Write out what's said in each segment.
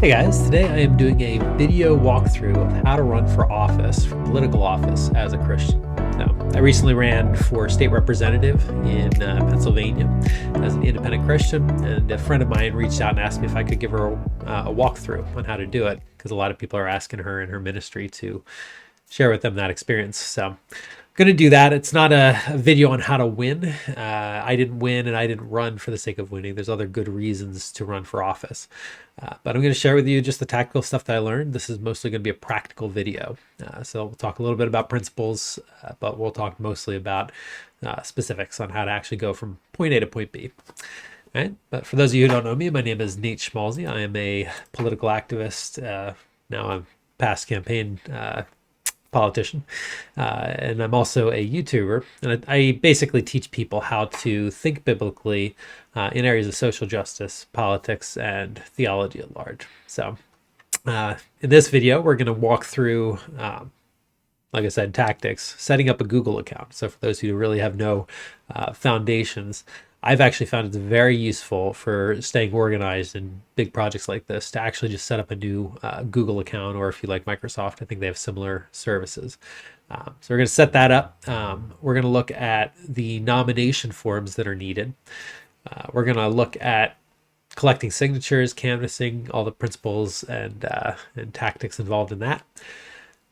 Hey guys, today I am doing a video walkthrough of how to run for office, for political office as a Christian. Now, I recently ran for state representative in Pennsylvania as an independent Christian, and a friend of mine reached out and asked me if I could give her a walkthrough on how to do it, because a lot of people are asking her in her ministry to share with them that experience. So I'm going to do that. It's not a video on how to win. I didn't win and I didn't run for the sake of winning. There's other good reasons to run for office. But I'm going to share with you just the tactical stuff that I learned. This is mostly going to be a practical video. So we'll talk a little bit about principles, but we'll talk mostly about specifics on how to actually go from point A to point B. All right? But for those of you who don't know me, my name is Nate Schmalzi. I am a political activist. Now I'm past campaign politician, and I'm also a YouTuber, and I basically teach people how to think biblically in areas of social justice, politics, and theology at large. So in this video, we're going to walk through, like I said, tactics, setting up a Google account. So for those who really have no foundations, I've actually found it's very useful for staying organized in big projects like this to actually just set up a new Google account, or if you like Microsoft, I think they have similar services. So we're going to set that up. We're going to look at the nomination forms that are needed. We're going to look at collecting signatures, canvassing, all the principles and tactics involved in that.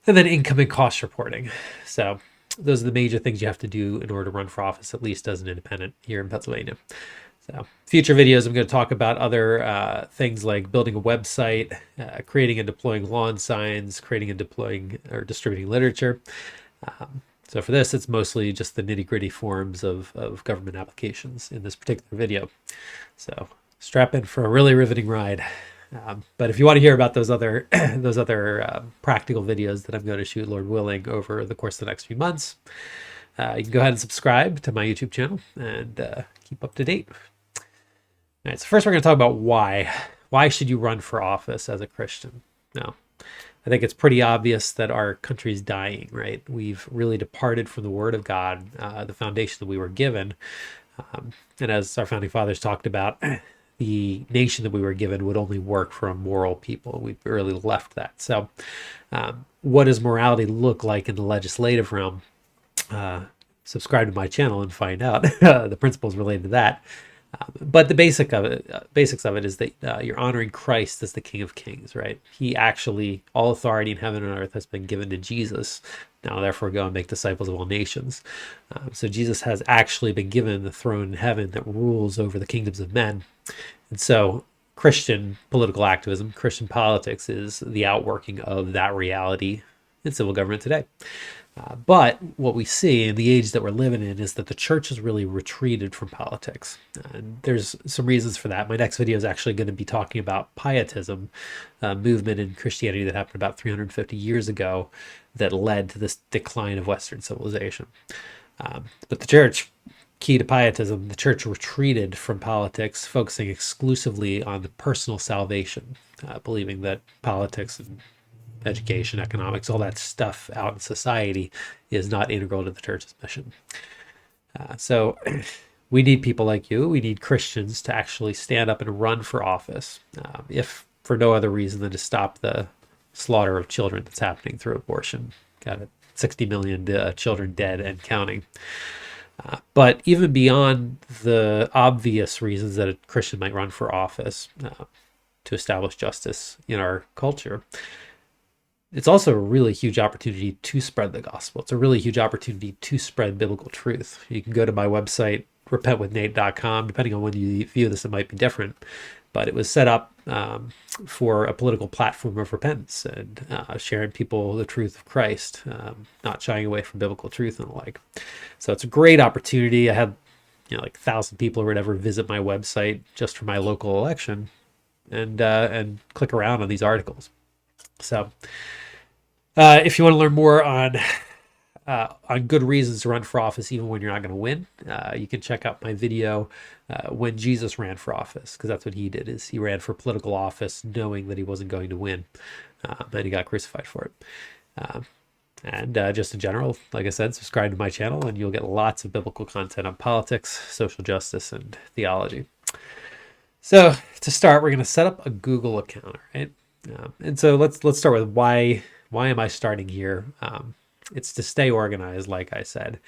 And then income and cost reporting. So those are the major things you have to do in order to run for office, at least as an independent here in Pennsylvania. So future videos, I'm going to talk about other things like building a website, creating and deploying lawn signs, creating and deploying or distributing literature. So for this, it's mostly just the nitty-gritty forms of government applications in this particular video. So strap in for a really riveting ride. But if you want to hear about those other practical videos that I'm going to shoot, Lord willing, over the course of the next few months, you can go ahead and subscribe to my YouTube channel and keep up to date. All right, so first we're going to talk about why. Why should you run for office as a Christian? Now, I think it's pretty obvious that our country is dying, right? We've really departed from the Word of God, the foundation that we were given. And as our founding fathers talked about, the nation that we were given would only work for a moral people. We've really left that. So what does morality look like in the legislative realm? Subscribe to my channel and find out the principles related to that. But the basics of it is that you're honoring Christ as the King of Kings, right? He actually, all authority in heaven and earth has been given to Jesus. Now, therefore, go and make disciples of all nations. So Jesus has actually been given the throne in heaven that rules over the kingdoms of men. And so Christian political activism, Christian politics is the outworking of that reality in civil government today. But what we see in the age that we're living in is that the church has really retreated from politics. And there's some reasons for that. My next video is actually going to be talking about pietism, a movement in Christianity that happened about 350 years ago that led to this decline of Western civilization. But the church, key to pietism, the church retreated from politics, focusing exclusively on the personal salvation, believing that politics and education, economics, all that stuff out in society is not integral to the church's mission. So we need people like you. We need Christians to actually stand up and run for office, if for no other reason than to stop the slaughter of children that's happening through abortion. Got 60 million children dead and counting. But even beyond the obvious reasons that a Christian might run for office to establish justice in our culture, it's also a really huge opportunity to spread the gospel. It's a really huge opportunity to spread biblical truth. You can go to my website, repentwithnate.com. Depending on when you view this, it might be different. But it was set up for a political platform of repentance and sharing people the truth of Christ, not shying away from biblical truth and the like. So it's a great opportunity. I had like 1,000 people or whatever visit my website just for my local election and click around on these articles. So if you want to learn more on good reasons to run for office, even when you're not going to win, you can check out my video when Jesus ran for office, because that's what he did, is he ran for political office knowing that he wasn't going to win, and he got crucified for it. And just in general, like I said, subscribe to my channel and you'll get lots of biblical content on politics, social justice, and theology. So to start, we're going to set up a Google account, right? And so let's start with why am I starting here? It's to stay organized, like I said,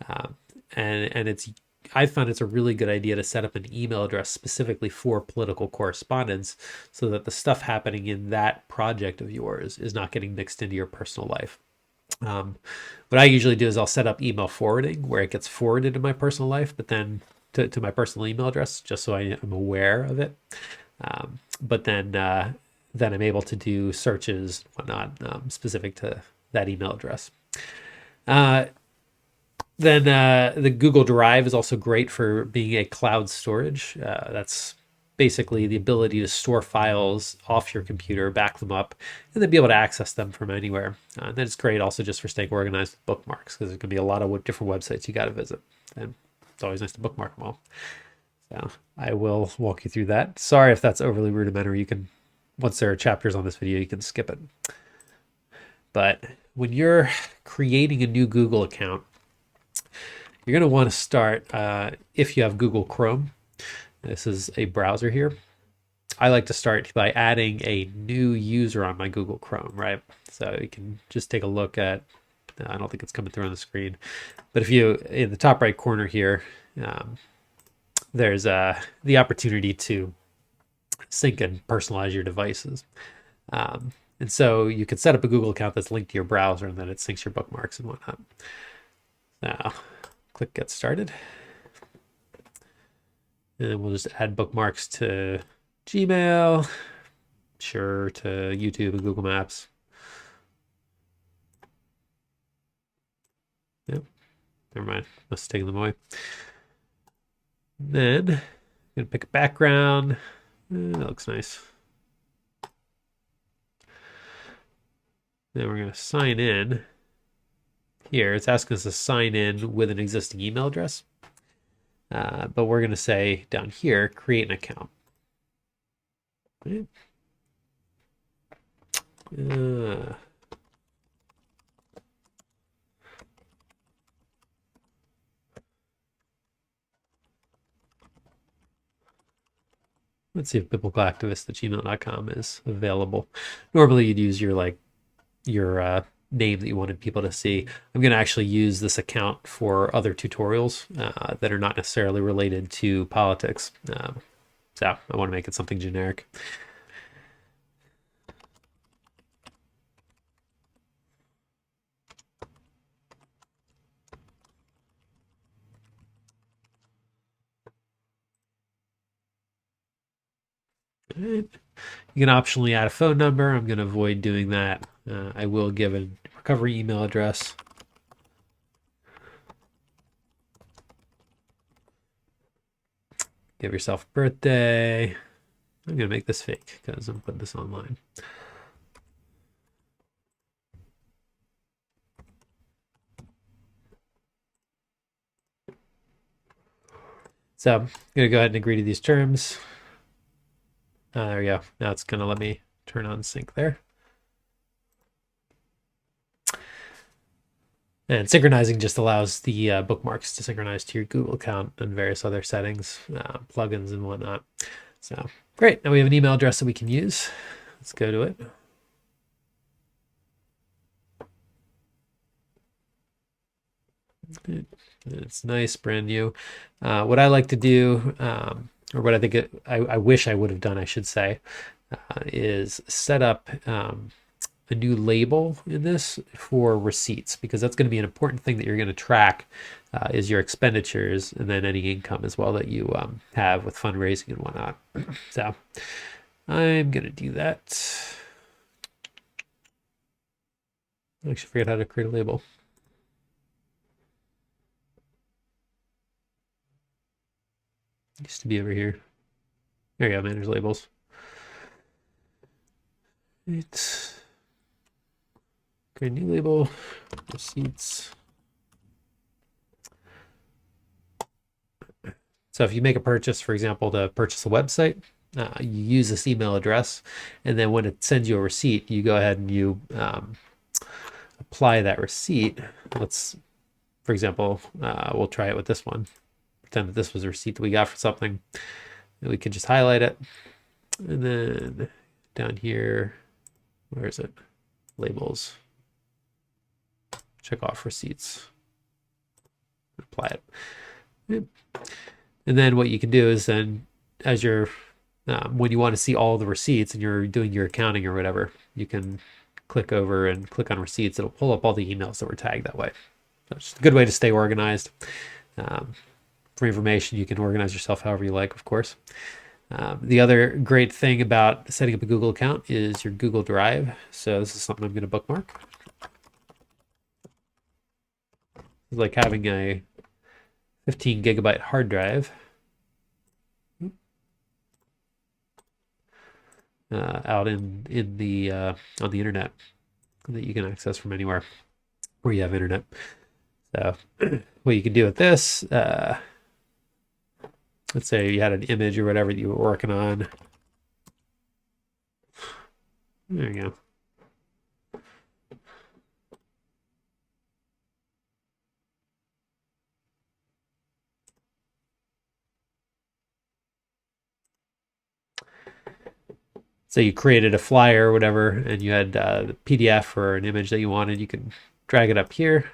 um, and it's I found it's a really good idea to set up an email address specifically for political correspondence, so that the stuff happening in that project of yours is not getting mixed into your personal life. Um, what I usually do is I'll set up email forwarding where it gets forwarded to my personal life, but then to my personal email address, just so I am aware of it. But then I'm able to do searches, whatnot, specific to that email address. Uh, then the Google Drive is also great for being a cloud storage. That's basically the ability to store files off your computer, back them up, and then be able to access them from anywhere. And then it's great also just for staying organized with bookmarks, because there can be a lot of different websites you got to visit. And it's always nice to bookmark them all. So I will walk you through that. Sorry if that's overly rudimentary. You can, once there are chapters on this video, you can skip it. But when you're creating a new Google account, you're going to want to start, if you have Google Chrome, this is a browser here. I like to start by adding a new user on my Google Chrome, right? So you can just take a look at, I don't think it's coming through on the screen, but if you, in the top right corner here, there's the opportunity to sync and personalize your devices. And so you can set up a Google account that's linked to your browser, and then it syncs your bookmarks and whatnot. Now, click Get Started. And we'll just add bookmarks to Gmail, sure, to YouTube and Google Maps. Yep, never mind, must have taken them away. Then I'm gonna pick a background. That looks nice. Then we're gonna sign in. Here, it's asking us to sign in with an existing email address. But we're going to say down here, create an account. Okay. Let's see if biblicalactivist@gmail.com is available. Normally you'd use your name that you wanted people to see. I'm going to actually use this account for other tutorials that are not necessarily related to politics. So I want to make it something generic. Right. You can optionally add a phone number. I'm going to avoid doing that. I will give a recovery email address. Give yourself a birthday. I'm going to make this fake because I'm putting this online. So I'm going to go ahead and agree to these terms. There we go. Now it's going to let me turn on sync there. And synchronizing just allows the bookmarks to synchronize to your Google account and various other settings, plugins and whatnot. So great. Now we have an email address that we can use. Let's go to it. It's nice, brand new. What I like to do, or what I think I wish I would have done, I should say, is set up a new label in this for receipts, because that's going to be an important thing that you're going to track is your expenditures and then any income as well that you have with fundraising and whatnot. So I'm going to do that. I actually forget how to create a label. It used to be over here. There you go, manage labels. It's create a new label, receipts. So if you make a purchase, for example, to purchase a website, you use this email address, and then when it sends you a receipt, you go ahead and you apply that receipt. Let's, for example, we'll try it with this one. Pretend that this was a receipt that we got for something. And we can just highlight it, and then down here, Where is it? Labels. Check off receipts. Apply it. Yep. And then what you can do is then, as you're when you want to see all the receipts and you're doing your accounting or whatever, you can click over and click on receipts. It'll pull up all the emails that were tagged that way. So it's a good way to stay organized. For information, you can organize yourself however you like, of course. The other great thing about setting up a Google account is your Google Drive. So this is something I'm going to bookmark. It's like having a 15 gigabyte hard drive out in the on the internet that you can access from anywhere where you have internet. So what you can do with this, let's say you had an image or whatever that you were working on. There you go. So you created a flyer or whatever, and you had the PDF or an image that you wanted. You can drag it up here.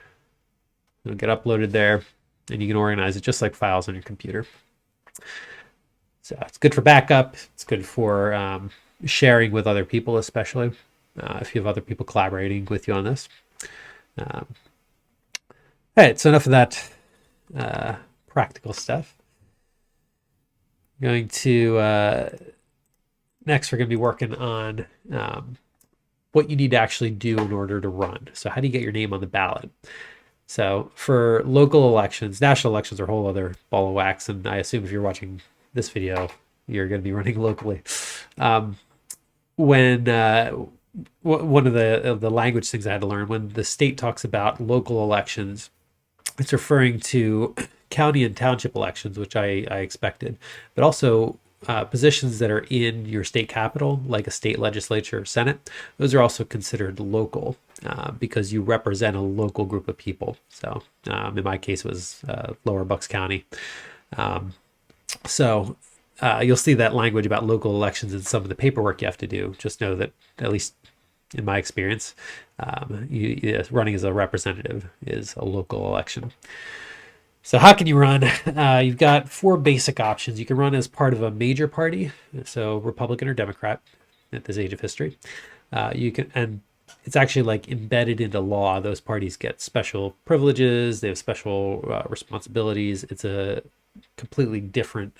It'll get uploaded there, and you can organize it just like files on your computer. So it's good for backup. It's good for sharing with other people, especially if you have other people collaborating with you on this. All right, so enough of that practical stuff. Going to next, we're going to be working on what you need to actually do in order to run. So how do you get your name on the ballot? So for local elections, national elections are a whole other ball of wax. And I assume if you're watching this video, you're going to be running locally. One of the language things I had to learn, when the state talks about local elections, it's referring to county and township elections, which I expected, but also positions that are in your state capital, like a state legislature or senate. Those are also considered local because you represent a local group of people. So in my case, it was Lower Bucks County. So you'll see that language about local elections in some of the paperwork you have to do. Just know that, at least in my experience, running as a representative is a local election. So how can you run? You've got 4 basic options. You can run as part of a major party, so Republican or Democrat at this age of history. You can, and it's actually like embedded into law. Those parties get special privileges. They have special responsibilities. It's a completely different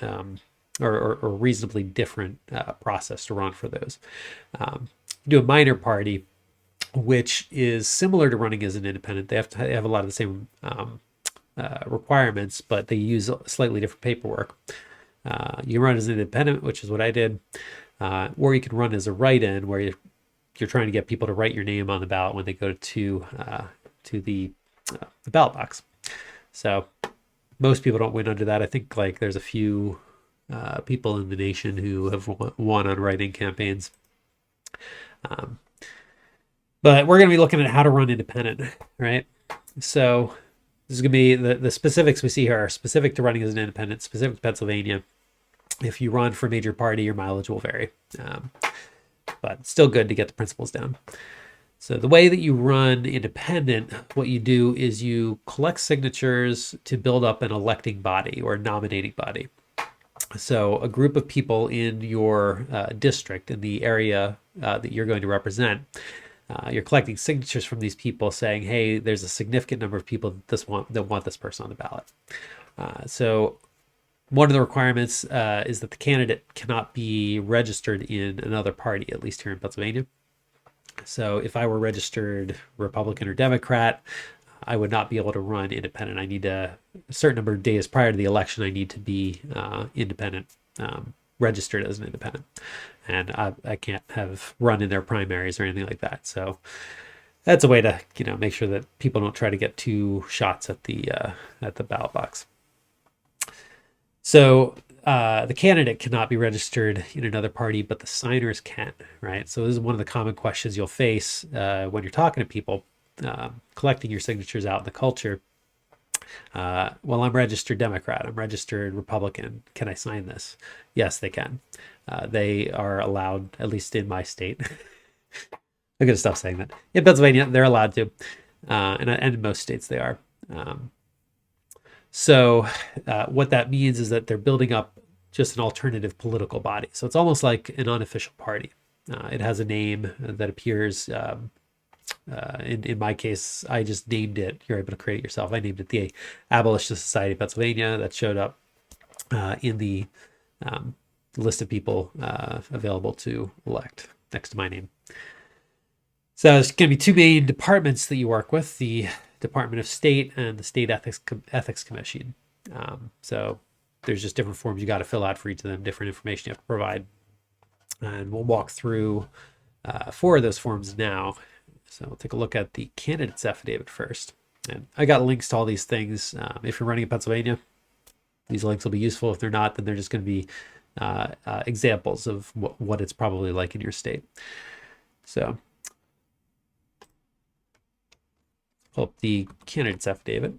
or reasonably different process to run for those. Do a minor party, which is similar to running as an independent. They have a lot of the same requirements, but they use slightly different paperwork. You can run as an independent, which is what I did, or you can run as a write-in, where you're trying to get people to write your name on the ballot when they go to the ballot box. So most people don't win under that. I think like there's a few people in the nation who have won on write-in campaigns. But we're going to be looking at how to run independent, right? So this is going to be the specifics we see here are specific to running as an independent, specific to Pennsylvania. If you run for a major party, your mileage will vary, but still good to get the principles down. So the way that you run independent, what you do is you collect signatures to build up an electing body or nominating body. So a group of people in your district, in the area that you're going to represent, you're collecting signatures from these people saying, hey, there's a significant number of people that want this person on the ballot. So one of the requirements is that the candidate cannot be registered in another party, at least here in Pennsylvania. So if I were registered Republican or Democrat, I would not be able to run independent. I need a certain number of days prior to the election, I need to be independent, registered as an independent. And I can't have run in their primaries or anything like that. So that's a way to make sure that people don't try to get 2 shots at the ballot box. So the candidate cannot be registered in another party, but the signers can, right? So this is one of the common questions you'll face when you're talking to people, collecting your signatures out in the culture. Well, I'm registered Democrat. I'm registered Republican. Can I sign this? Yes, they can. They are allowed, at least in my state. I'm gonna stop saying that. In Pennsylvania, they're allowed to, and in most states they are. Um, so what that means is that they're building up just an alternative political body. So it's almost like an unofficial party. It has a name that appears. In my case, I just named it. You're able to create it yourself. I named it the Abolitionist Society of Pennsylvania. That showed up in the list of people available to elect next to my name. So there's going to be two main departments that you work with: the Department of State and the State Ethics Commission. So there's just different forms you got to fill out for each of them, different information you have to provide. And we'll walk through 4 of those forms now. So we'll take a look at the candidate's affidavit first. And I got links to all these things. If you're running in Pennsylvania, these links will be useful. If they're not, then they're just going to be examples of what it's probably like in your state. So pull up the candidate's affidavit.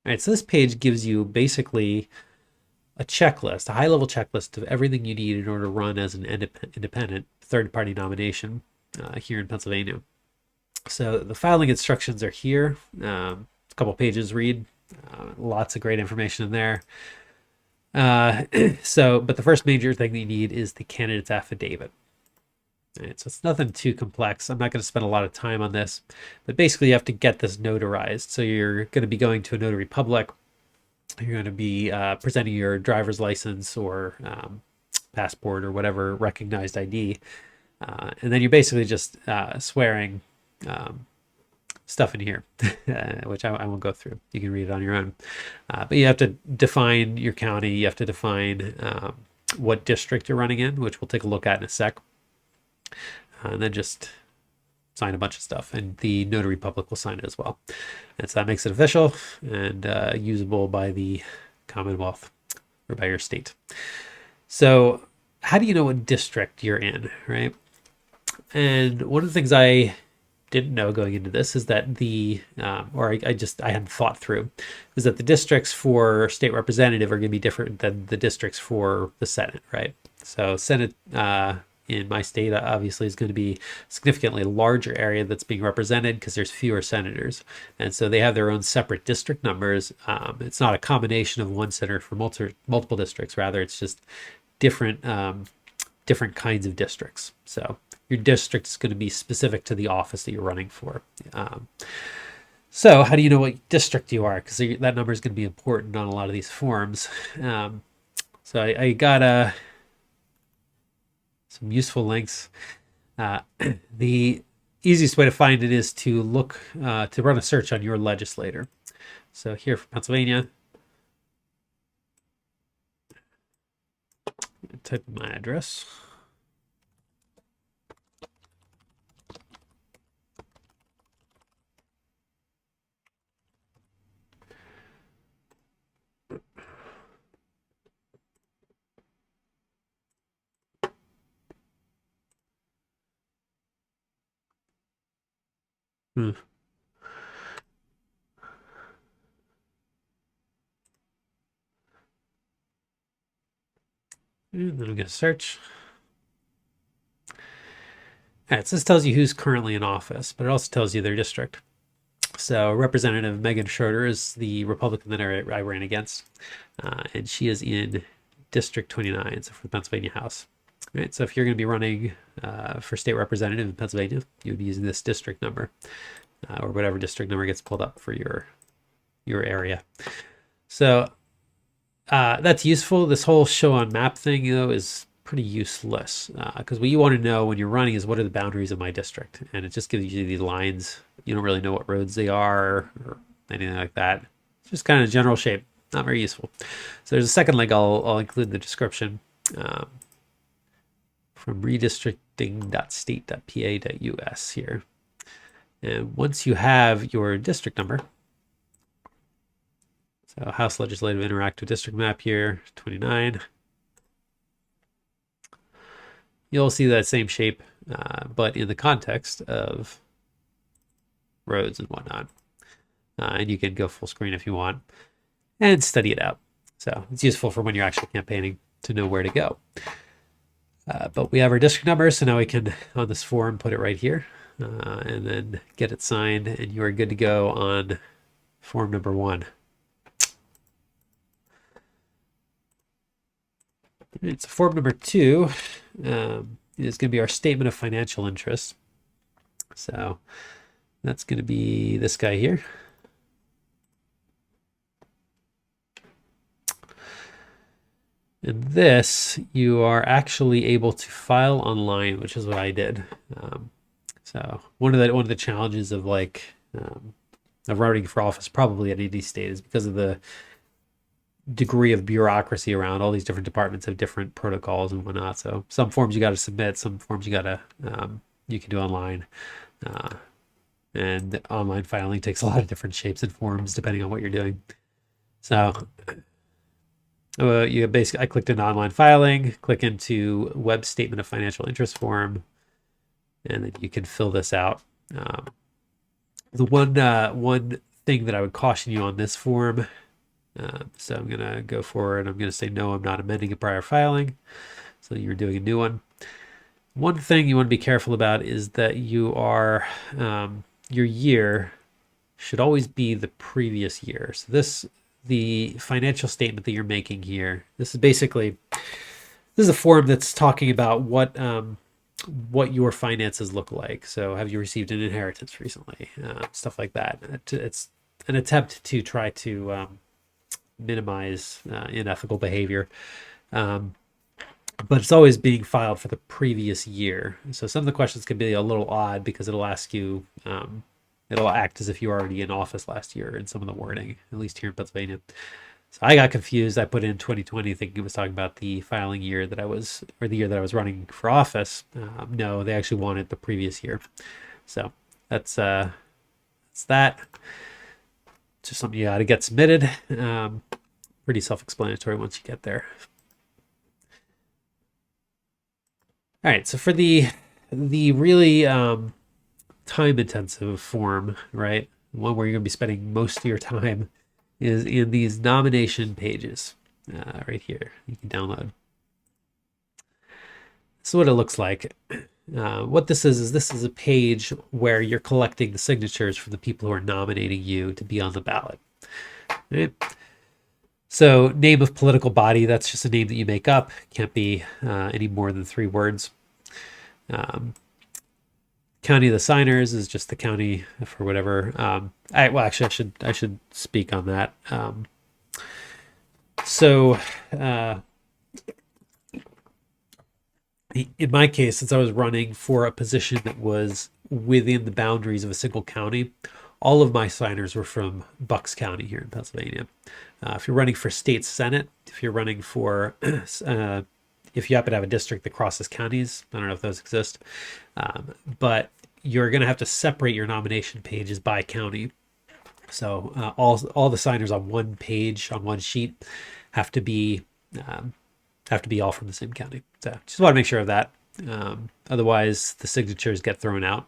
All right, so this page gives you basically a checklist, a high-level checklist of everything you need in order to run as an independent third-party nomination here in Pennsylvania. So the filing instructions are here. A couple pages read. Lots of great information in there. But the first major thing that you need is the candidate's affidavit. Right, so it's nothing too complex. I'm not going to spend a lot of time on this, but basically you have to get this notarized. So you're going to be going to a notary public. You're going to be presenting your driver's license or passport or whatever recognized ID. And then you're basically just swearing stuff in here, which I won't go through. You can read it on your own. But you have to define your county. You have to define what district you're running in, which we'll take a look at in a sec. And then just sign a bunch of stuff, and the notary public will sign it as well. And so that makes it official and usable by the Commonwealth or by your state. So how do you know what district you're in, right? And one of the things I didn't know going into this is that I hadn't thought through, is that the districts for state representative are going to be different than the districts for the Senate, right? So Senate in my state obviously is going to be a significantly larger area that's being represented because there's fewer senators, and so they have their own separate district numbers. It's not a combination of one senator for multiple districts. Rather, it's just different kinds of districts. So your district is going to be specific to the office that you're running for. So how do you know what district you are? Because that number is going to be important on a lot of these forms. So I got some useful links. The easiest way to find it is to look to run a search on your legislator. So here for Pennsylvania, type in my address. And then I'm going to search. All right, so this tells you who's currently in office, but it also tells you their district. So Representative Megan Schroeder is the Republican that I ran against, and she is in District 29, so for the Pennsylvania House. All right, so if you're going to be running for state representative in Pennsylvania, you would be using this district number, or whatever district number gets pulled up for your area. So that's useful. This whole show on map thing, though, is pretty useless because what you want to know when you're running is what are the boundaries of my district, and it just gives you these lines. You don't really know what roads they are or anything like that. It's just kind of general shape, not very useful. So there's a second link I'll include in the description from redistricting.state.pa.us here. And once you have your district number, so House Legislative Interactive District Map here, 29. You'll see that same shape, but in the context of roads and whatnot. And you can go full screen if you want and study it out. So it's useful for when you're actually campaigning to know where to go. But we have our district number, so now we can, on this form, put it right here and then get it signed, and you are good to go on form number 1. Right, so form number 2 is going to be our statement of financial interest. So that's going to be this guy here. And this, you are actually able to file online, which is what I did. So one of the challenges of of running for office, probably at any state, is because of the degree of bureaucracy around. All these different departments have different protocols and whatnot. So some forms you got to submit, some forms you can do online. And online filing takes a lot of different shapes and forms depending on what you're doing. So I clicked into online filing, click into web statement of financial interest form, and then you can fill this out. The one thing that I would caution you on this form, so I'm going to go forward. I'm going to say, no, I'm not amending a prior filing. So you're doing a new one. One thing you want to be careful about is that your year should always be the previous year. So the financial statement that you're making here, this is a form that's talking about what your finances look like. So have you received an inheritance recently? Stuff like that. It's an attempt to try to minimize unethical behavior. But it's always being filed for the previous year. So some of the questions can be a little odd because it'll ask you, it'll act as if you were already in office last year in some of the wording, at least here in Pennsylvania. So I got confused. I put in 2020 thinking it was talking about the filing year the year that I was running for office. No, they actually wanted the previous year. So that's that. It's just something you got to get submitted. Pretty self-explanatory once you get there. All right, so for the really time-intensive form, right, one where you're going to be spending most of your time is in these nomination pages right here. You can download. This is what it looks like. What this is a page where you're collecting the signatures from the people who are nominating you to be on the ballot. Right? So name of political body, that's just a name that you make up. Can't be any more than 3 words. County of the signers is just the county for whatever. I should speak on that. In my case, since I was running for a position that was within the boundaries of a single county, all of my signers were from Bucks County here in Pennsylvania. If you're running for state senate, if you're running for, if you happen to have a district that crosses counties, I don't know if those exist, but you're going to have to separate your nomination pages by county. So all the signers on one page, on one sheet, have to be all from the same county. So just want to make sure of that. Otherwise, the signatures get thrown out.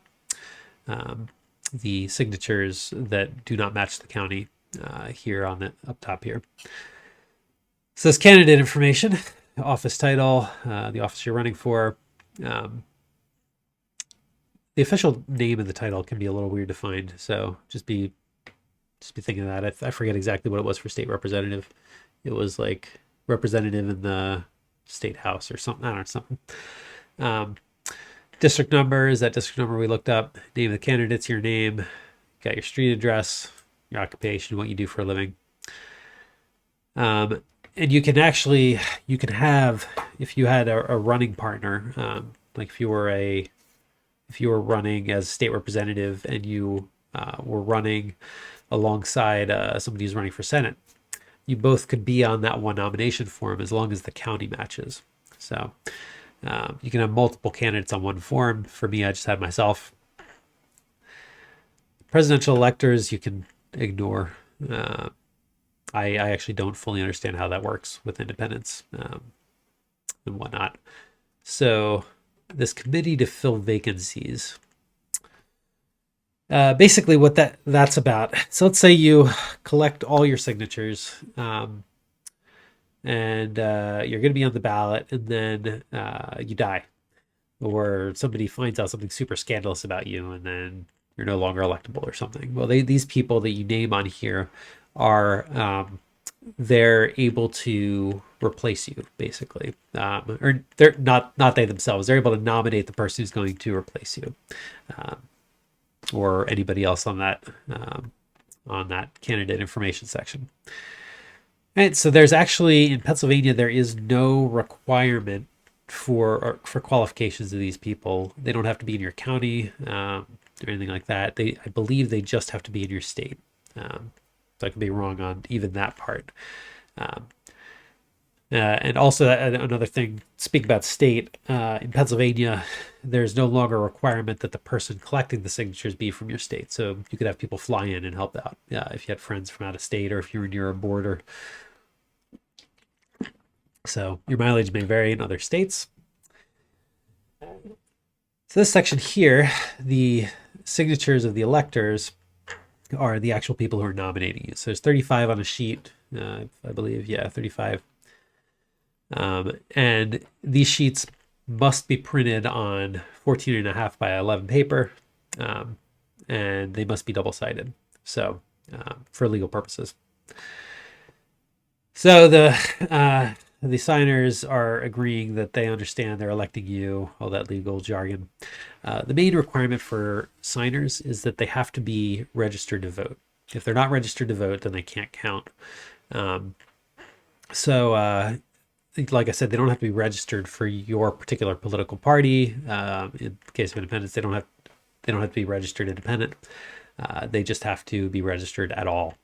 The signatures that do not match the county here on the up top here. So this candidate information, office title, the office you're running for. The official name of the title can be a little weird to find, so just be thinking of that. I forget exactly what it was for state representative. It was like representative in the state house or something. I don't know, something. District number is that district number we looked up. Name of the candidate's your name. Got your street address, your occupation, what you do for a living. And you can have, if you had a running partner, like if you were running as a state representative and you were running alongside somebody who's running for Senate, you both could be on that one nomination form as long as the county matches. So you can have multiple candidates on one form. For me, I just had myself. Presidential electors, you can ignore. I actually don't fully understand how that works with independents and whatnot. So this committee to fill vacancies. Basically, what that's about. So let's say you collect all your signatures, and you're going to be on the ballot, and then you die, or somebody finds out something super scandalous about you, and then you're no longer electable or something. Well, these people that you name on here are they're able to replace you, basically, or they're not they themselves. They're able to nominate the person who's going to replace you, um, or anybody else on that candidate information section. Right, so there's actually in Pennsylvania there is no requirement for qualifications of these people. They don't have to be in your county or anything like that. I believe they just have to be in your state. So I could be wrong on even that part. Um, and also another thing, speak about state, in Pennsylvania, there's no longer a requirement that the person collecting the signatures be from your state. So you could have people fly in and help out if you had friends from out of state or if you were near a border. So your mileage may vary in other states. So this section here, the signatures of the electors are the actual people who are nominating you. So there's 35 on a sheet, I believe. Yeah, 35. And these sheets must be printed on 14.5 by 11 paper, and they must be double-sided. So for legal purposes. So the signers are agreeing that they understand they're electing you, all that legal jargon. The main requirement for signers is that they have to be registered to vote. If they're not registered to vote, then they can't count. Like I said, they don't have to be registered for your particular political party. In the case of independents, they don't have to be registered independent. They just have to be registered at all.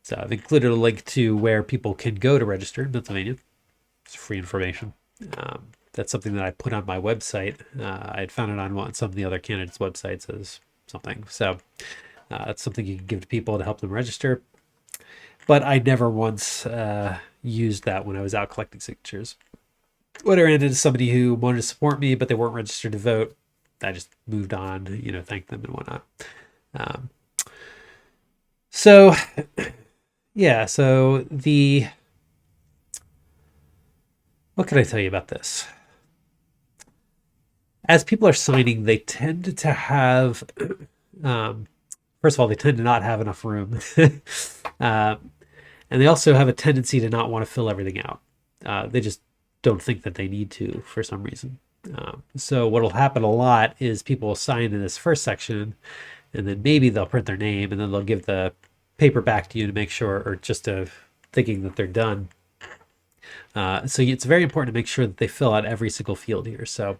So I've included a link to where people can go to register in Pennsylvania. It's free information. That's something that I put on my website. I had found it on some of the other candidates' websites as something. So it's something you can give to people to help them register. But I never once used that when I was out collecting signatures. When I ran into somebody who wanted to support me, but they weren't registered to vote, I just moved on, thanked them and whatnot. So what can I tell you about this? As people are signing, they tend to have, first of all, they tend to not have enough room. And they also have a tendency to not want to fill everything out. They just don't think that they need to for some reason. So what will happen a lot is people will sign in this first section, and then maybe they'll print their name, and then they'll give the paper back to you to make sure, or just thinking that they're done. So it's very important to make sure that they fill out every single field here. So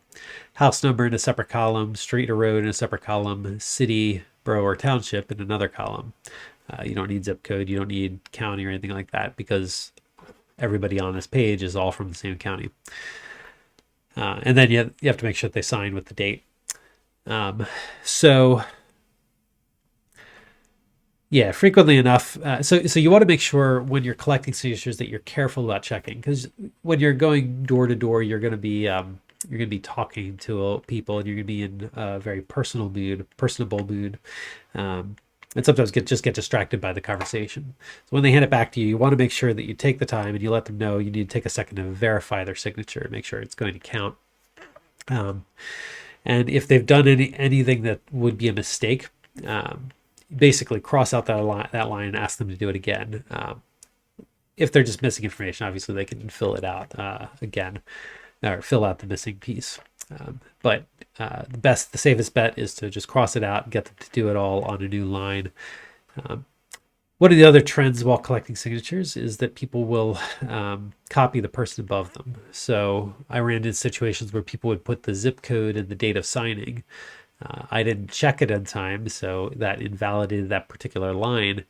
house number in a separate column, street or road in a separate column, city, borough, or township in another column. You don't need zip code, you don't need county or anything like that, because everybody on this page is all from the same county. And then you have to make sure that they sign with the date. Frequently enough. So you want to make sure when you're collecting signatures that you're careful about checking, because when you're going door to door, you're going to be talking to people, and you're going to be in a very personable mood. And sometimes get distracted by the conversation. So when they hand it back to you, you want to make sure that you take the time and you let them know you need to take a second to verify their signature, make sure it's going to count. And if they've done anything that would be a mistake, basically cross out that line and ask them to do it again. If they're just missing information, obviously they can fill it out again, or fill out the missing piece. But the safest bet is to just cross it out and get them to do it all on a new line. One of the other trends while collecting signatures is that people will copy the person above them. So I ran into situations where people would put the zip code and the date of signing. I didn't check it in time, so that invalidated that particular line.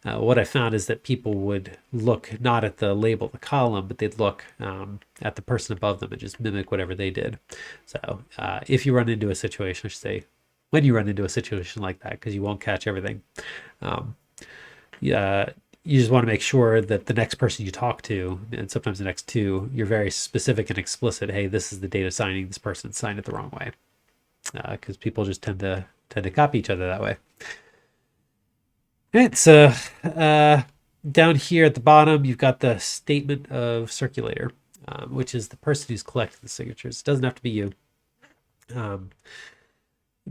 What I found is that people would look not at the label of the column, but they'd look at the person above them and just mimic whatever they did. So if you run into a situation, I should say, when you run into a situation like that, because you won't catch everything, you just want to make sure that the next person you talk to, and sometimes the next two, you're very specific and explicit. Hey, this is the date of signing. This person signed it the wrong way. Because people just tend to tend to copy each other that way. All right, so down here at the bottom, you've got the statement of circulator, which is the person who's collecting the signatures. It doesn't have to be you.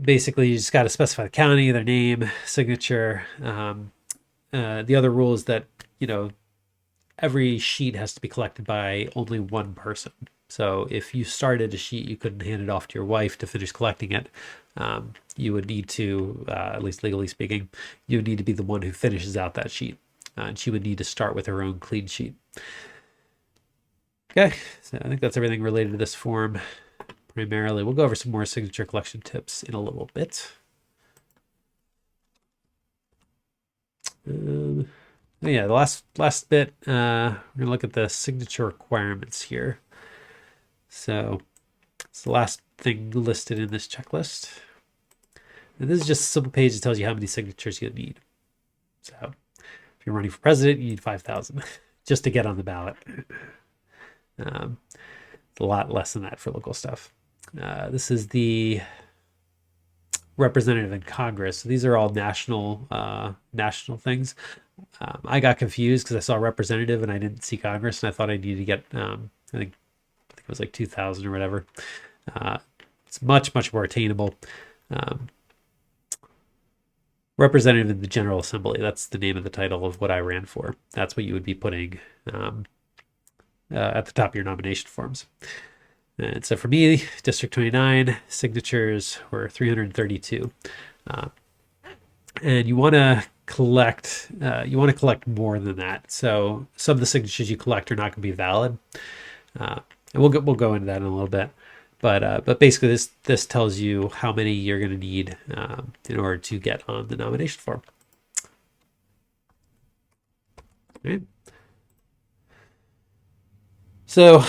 Basically, you just got to specify the county, their name, signature. The other rule is that, every sheet has to be collected by only one person. So if you started a sheet, you couldn't hand it off to your wife to finish collecting it. You would need to, at least legally speaking, you would need to be the one who finishes out that sheet. And she would need to start with her own clean sheet. Okay, so I think that's everything related to this form. Primarily, we'll go over some more signature collection tips in a little bit. Yeah, the last bit, we're gonna look at the signature requirements here. So it's the last thing listed in this checklist. And this is just a simple page that tells you how many signatures you need. So if you're running for president, you need 5,000 just to get on the ballot. It's a lot less than that for local stuff. This is the representative in Congress. So these are all national things. I got confused because I saw representative and I didn't see Congress, and I thought I needed to get I think it was like 2,000 or whatever. It's much more attainable. Representative in the General Assembly. That's the name of the title of what I ran for. That's what you would be putting at the top of your nomination forms. And so for me, District 29 signatures were 332. And you want to collect more than that. So some of the signatures you collect are not going to be valid. And we'll go into that in a little bit. But basically this tells you how many you're going to need in order to get on the nomination form. Okay. So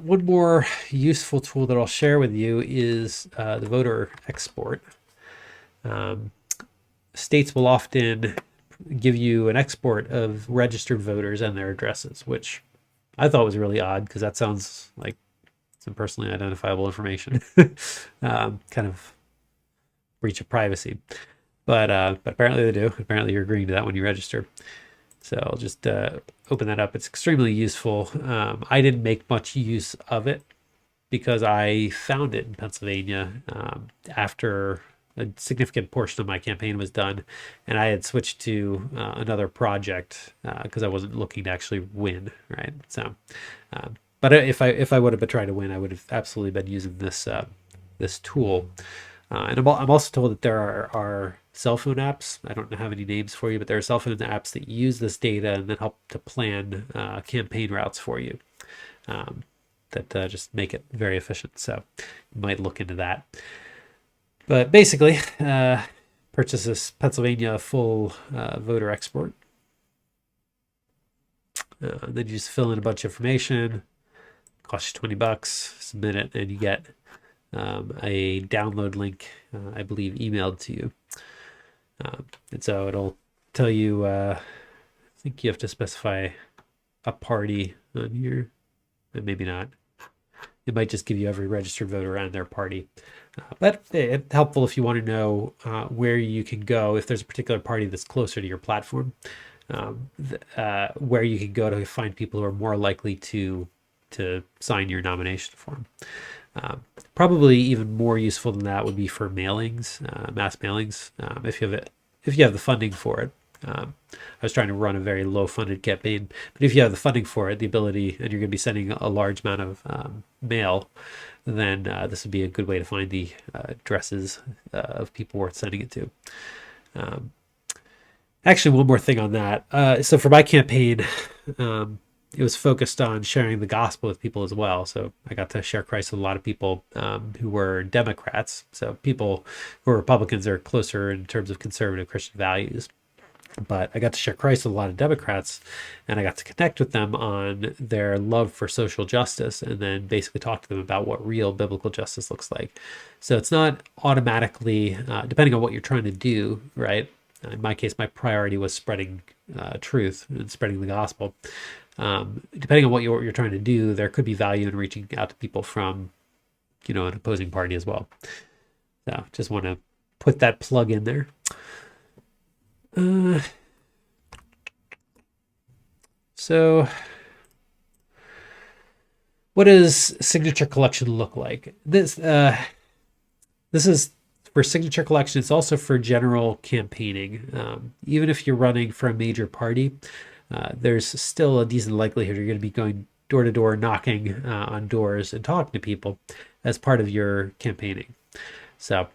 one more useful tool that I'll share with you is the voter export. States will often give you an export of registered voters and their addresses, which I thought was really odd because that sounds like some personally identifiable information, kind of breach of privacy. But apparently they do. Apparently you're agreeing to that when you register. So I'll just open that up. It's extremely useful. I didn't make much use of it because I found it in Pennsylvania after a significant portion of my campaign was done, and I had switched to another project because I wasn't looking to actually win, right? So, but if I would have been trying to win, I would have absolutely been using this tool. And I'm also told that there are cell phone apps. I don't have any names for you, but there are cell phone apps that use this data and then help to plan campaign routes for you that just make it very efficient. So you might look into that. But basically, purchase this Pennsylvania full voter export. Then you just fill in a bunch of information. Costs you $20. Submit it, and you get a download link, I believe, emailed to you. And so it'll tell you, I think you have to specify a party on here, and maybe not. It might just give you every registered voter and their party. But it's helpful if you want to know where you can go, if there's a particular party that's closer to your platform, where you can go to find people who are more likely to sign your nomination form. Probably even more useful than that would be for mailings, mass mailings, if you have the funding for it. I was trying to run a very low funded campaign, but if you have the funding for it, the ability, and you're going to be sending a large amount of mail, then this would be a good way to find the addresses of people worth sending it to. Actually, one more thing on that. So for my campaign, it was focused on sharing the gospel with people as well. So I got to share Christ with a lot of people who were Democrats. So people who are Republicans are closer in terms of conservative Christian values. But I got to share Christ with a lot of Democrats, and I got to connect with them on their love for social justice, and then basically talk to them about what real biblical justice looks like. So it's not automatically, depending on what you're trying to do, right? In my case, my priority was spreading truth and spreading the gospel. Depending on what you're trying to do, there could be value in reaching out to people from, an opposing party as well. So just want to put that plug in there. So what does signature collection look like? This is for signature collection. It's also for general campaigning. Even if you're running for a major party, there's still a decent likelihood you're going to be going door to door, knocking on doors and talking to people as part of your campaigning. So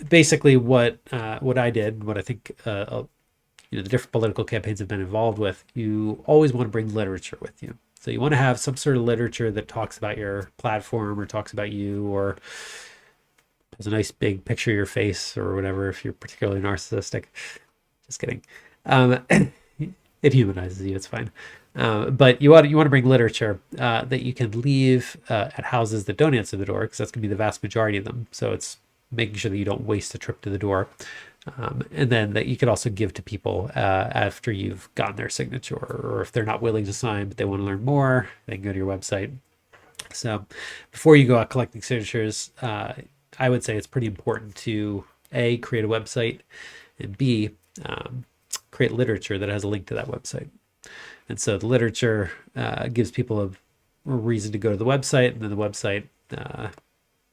basically, what I did, what I think the different political campaigns have been involved with, you always want to bring literature with you. So you want to have some sort of literature that talks about your platform or talks about you, or has a nice big picture of your face or whatever if you're particularly narcissistic. Just kidding. It humanizes you. It's fine. But you want to bring literature that you can leave at houses that don't answer the door, because that's going to be the vast majority of them. So it's making sure that you don't waste a trip to the door. And then that you could also give to people after you've gotten their signature, or if they're not willing to sign but they want to learn more, they can go to your website. So before you go out collecting signatures, I would say it's pretty important to A, create a website, and B, create literature that has a link to that website. And so the literature gives people a reason to go to the website, and then the website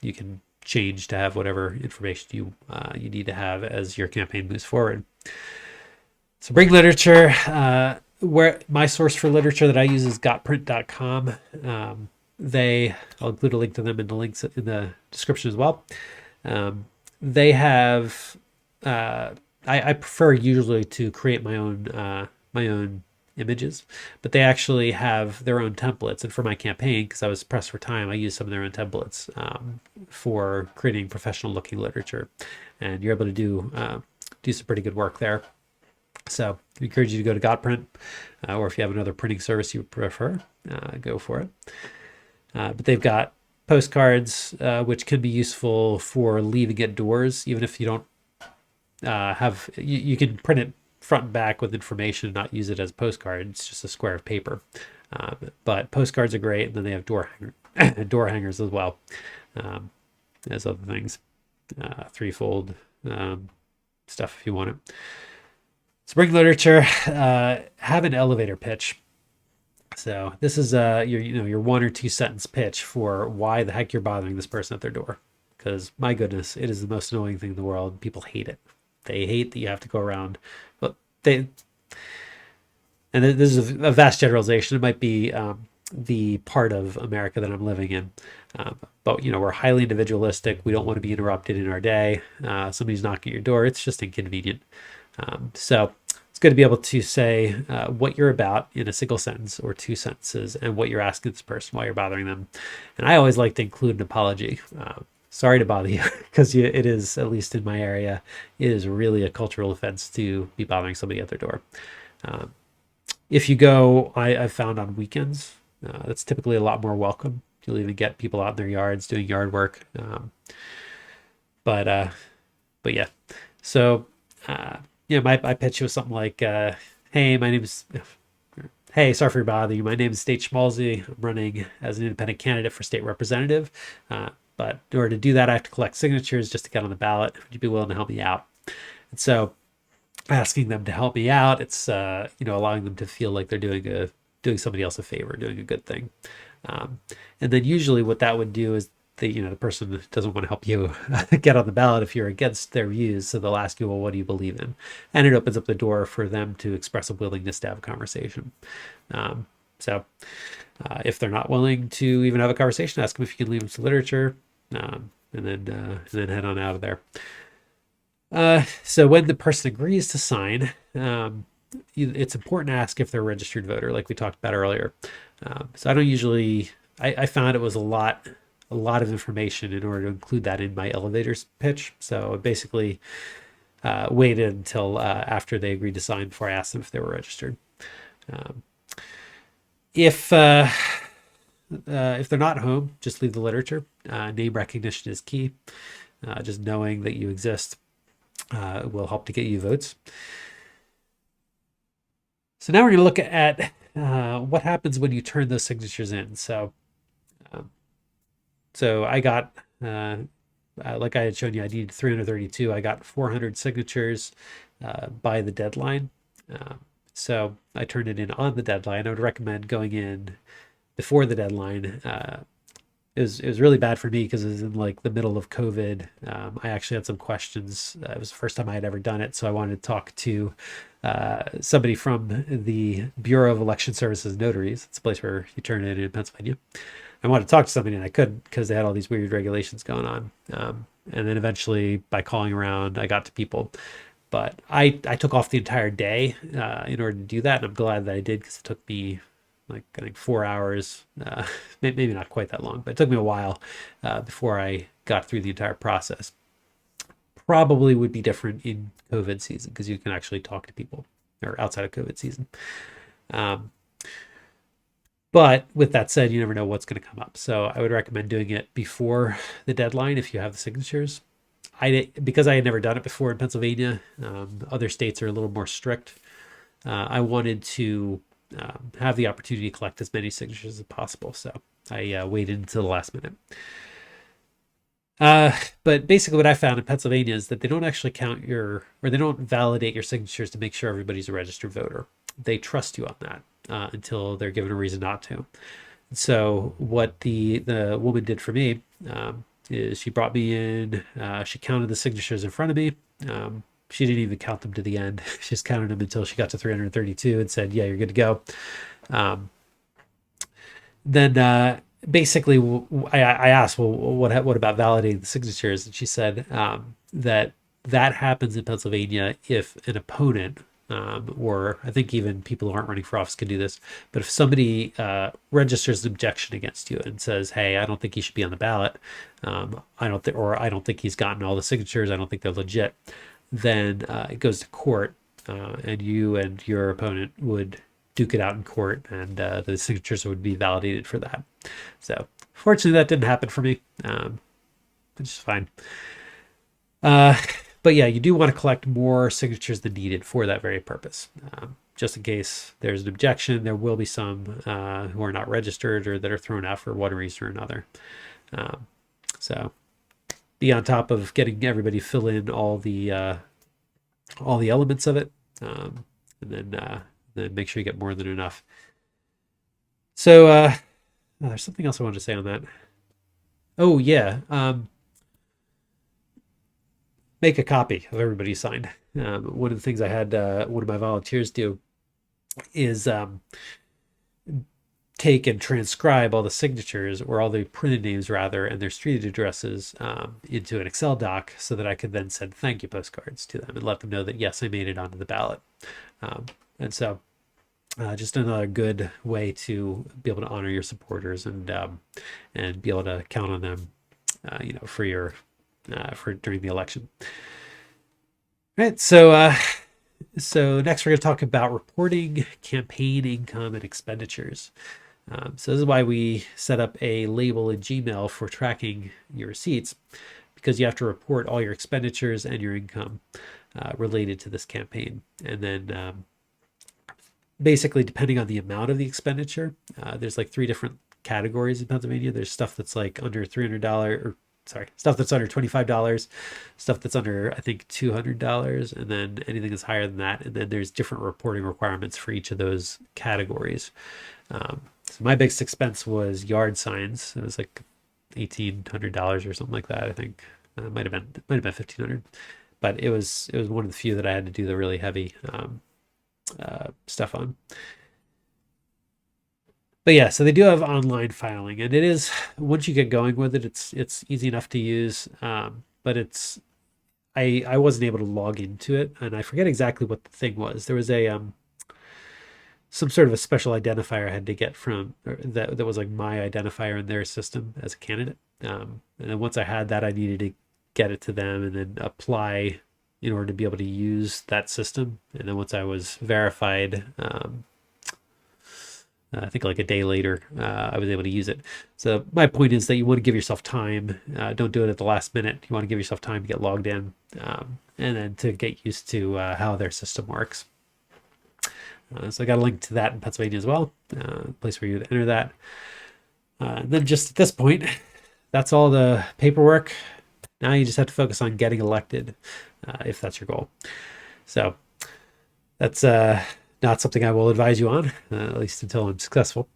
you can change to have whatever information you need to have as your campaign moves forward. So bring literature. Where my source for literature that I use is gotprint.com. I'll include a link to them in the links in the description as well. They have I prefer usually to create my own images, but they actually have their own templates. And for my campaign, because I was pressed for time, I used some of their own templates for creating professional looking literature, and you're able to do some pretty good work there. So I encourage you to go to Gotprint, or if you have another printing service you prefer, go for it. But they've got postcards, which can be useful for leaving at doors, even if you don't you can print it front and back with information and not use it as a postcard. It's just a square of paper. But postcards are great, and then they have door hangers as well, as other things, threefold stuff if you want it. So bring literature. Have an elevator pitch. So this is your 1 or 2 sentence pitch for why the heck you're bothering this person at their door. Because my goodness, it is the most annoying thing in the world. People hate it. They hate that you have to go around. But and this is a vast generalization. It might be the part of America that I'm living in. But we're highly individualistic. We don't want to be interrupted in our day. Somebody's knocking at your door. It's just inconvenient. So it's good to be able to say what you're about in a single sentence or 2 sentences, and what you're asking this person, why you're bothering them. And I always like to include an apology. Sorry to bother you, because it is, at least in my area, it is really a cultural offense to be bothering somebody at their door. If you go, I've found on weekends, that's typically a lot more welcome. You'll even get people out in their yards doing yard work. But yeah, so my pitch was something like, hey, sorry for bothering you. My name is State Schmalzi. I'm running as an independent candidate for state representative. But in order to do that, I have to collect signatures just to get on the ballot. Would you be willing to help me out? And so asking them to help me out, it's allowing them to feel like they're doing somebody else a favor, doing a good thing. And then usually what that would do is the person doesn't want to help you get on the ballot if you're against their views. So they'll ask you, well, what do you believe in? And it opens up the door for them to express a willingness to have a conversation. So if they're not willing to even have a conversation, ask them if you can leave them some literature, and then head on out of there. So when the person agrees to sign, it's important to ask if they're a registered voter, like we talked about earlier. So I don't usually, I found it was a lot of information in order to include that in my elevator's pitch. So I basically waited until after they agreed to sign before I asked them if they were registered. If they're not home, just leave the literature. Name recognition is key. Just knowing that you exist will help to get you votes. So now we're going to look at what happens when you turn those signatures in. So I got like I had shown you, I needed 332. I got 400 signatures by the deadline. So I turned it in on the deadline. I would recommend going in before the deadline. It was really bad for me because it was in like the middle of COVID. I actually had some questions. It was the first time I had ever done it, so I wanted to talk to somebody from the Bureau of Election Services Notaries. It's a place where you turn it in Pennsylvania. I wanted to talk to somebody and I couldn't because they had all these weird regulations going on. And then eventually, by calling around, I got to people. But I took off the entire day in order to do that, and I'm glad that I did because it took me like I think 4 hours, maybe not quite that long, but it took me a while before I got through the entire process. Probably would be different in COVID season because you can actually talk to people, or outside of COVID season. Um, but with that said, you never know what's going to come up. So I would recommend doing it before the deadline if you have the signatures. Because I had never done it before in Pennsylvania. Other states are a little more strict. I wanted to have the opportunity to collect as many signatures as possible, so I waited until the last minute. But basically, what I found in Pennsylvania is that they don't actually count or they don't validate your signatures to make sure everybody's a registered voter. They trust you on that until they're given a reason not to. So what the woman did for me is she brought me in. She counted the signatures in front of me. She didn't even count them to the end. She just counted them until she got to 332 and said, "Yeah, you're good to go." Then basically, I asked, "Well, what about validating the signatures?" And she said that happens in Pennsylvania if an opponent, or I think even people who aren't running for office can do this, but if somebody registers an objection against you and says, "Hey, I don't think he should be on the ballot. I don't think he's gotten all the signatures. I don't think they're legit," then it goes to court, and you and your opponent would duke it out in court, and the signatures would be validated for that. So fortunately, that didn't happen for me, which is fine. But yeah, you do want to collect more signatures than needed for that very purpose. Just in case there's an objection, there will be some who are not registered or that are thrown out for one reason or another. So be on top of getting everybody fill in all the elements of it, and then make sure you get more than enough. So there's something else I wanted to say on that. Oh yeah, make a copy of everybody's signed. One of the things I had one of my volunteers do is take and transcribe all the signatures, or all the printed names rather, and their street addresses into an Excel doc so that I could then send thank you postcards to them and let them know that yes, I made it onto the ballot. And so just another good way to be able to honor your supporters and be able to count on them, for your for during the election. All right, so next we're going to talk about reporting campaign income and expenditures. So this is why we set up a label in Gmail for tracking your receipts, because you have to report all your expenditures and your income related to this campaign. And then basically, depending on the amount of the expenditure, there's like 3 different categories in Pennsylvania. There's stuff that's like under $300, or stuff that's under $25, stuff that's under, I think, $200, and then anything that's higher than that. And then there's different reporting requirements for each of those categories. So my biggest expense was yard signs. It was like $1,800 or something like that. I think it might have been $1,500, but it was one of the few that I had to do the really heavy stuff on. But yeah, so they do have online filing, and it is, once you get going with it, it's easy enough to use. But I wasn't able to log into it, and I forget exactly what the thing was. There was some sort of a special identifier I had to get from, that was like my identifier in their system as a candidate. And then once I had that, I needed to get it to them and then apply in order to be able to use that system. And then once I was verified, I think like a day later, I was able to use it. So my point is that you want to give yourself time. Don't do it at the last minute. You want to give yourself time to get logged in, and then to get used to how their system works. So I got a link to that in Pennsylvania as well, place where you would enter that. And then just at this point, that's all the paperwork Now you just have to focus on getting elected, if that's your goal. So that's not something I will advise you on, at least until I'm successful.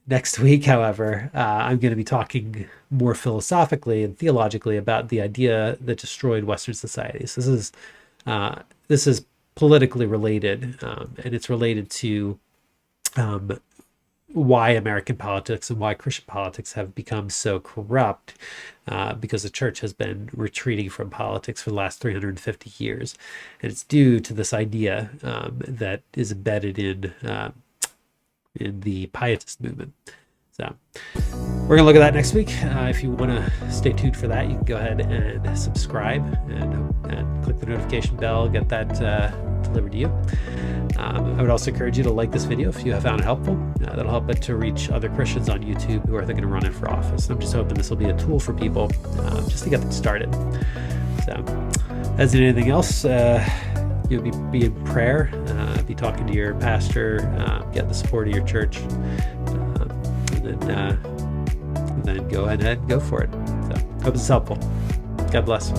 Next week, however, I'm going to be talking more philosophically and theologically about the idea that destroyed Western societies. This is politically related, and it's related to why American politics and why Christian politics have become so corrupt, because the church has been retreating from politics for the last 350 years. And it's due to this idea that is embedded in the Pietist movement. So we're going to look at that next week. If you want to stay tuned for that, you can go ahead and subscribe and click the notification bell, get that delivered to you. I would also encourage you to like this video if you have found it helpful. That'll help it to reach other Christians on YouTube who are thinking of running for office. I'm just hoping this will be a tool for people just to get them started. So as in anything else, you'll be in prayer, be talking to your pastor, get the support of your church, and then go ahead and go for it. So hope it's helpful. God bless.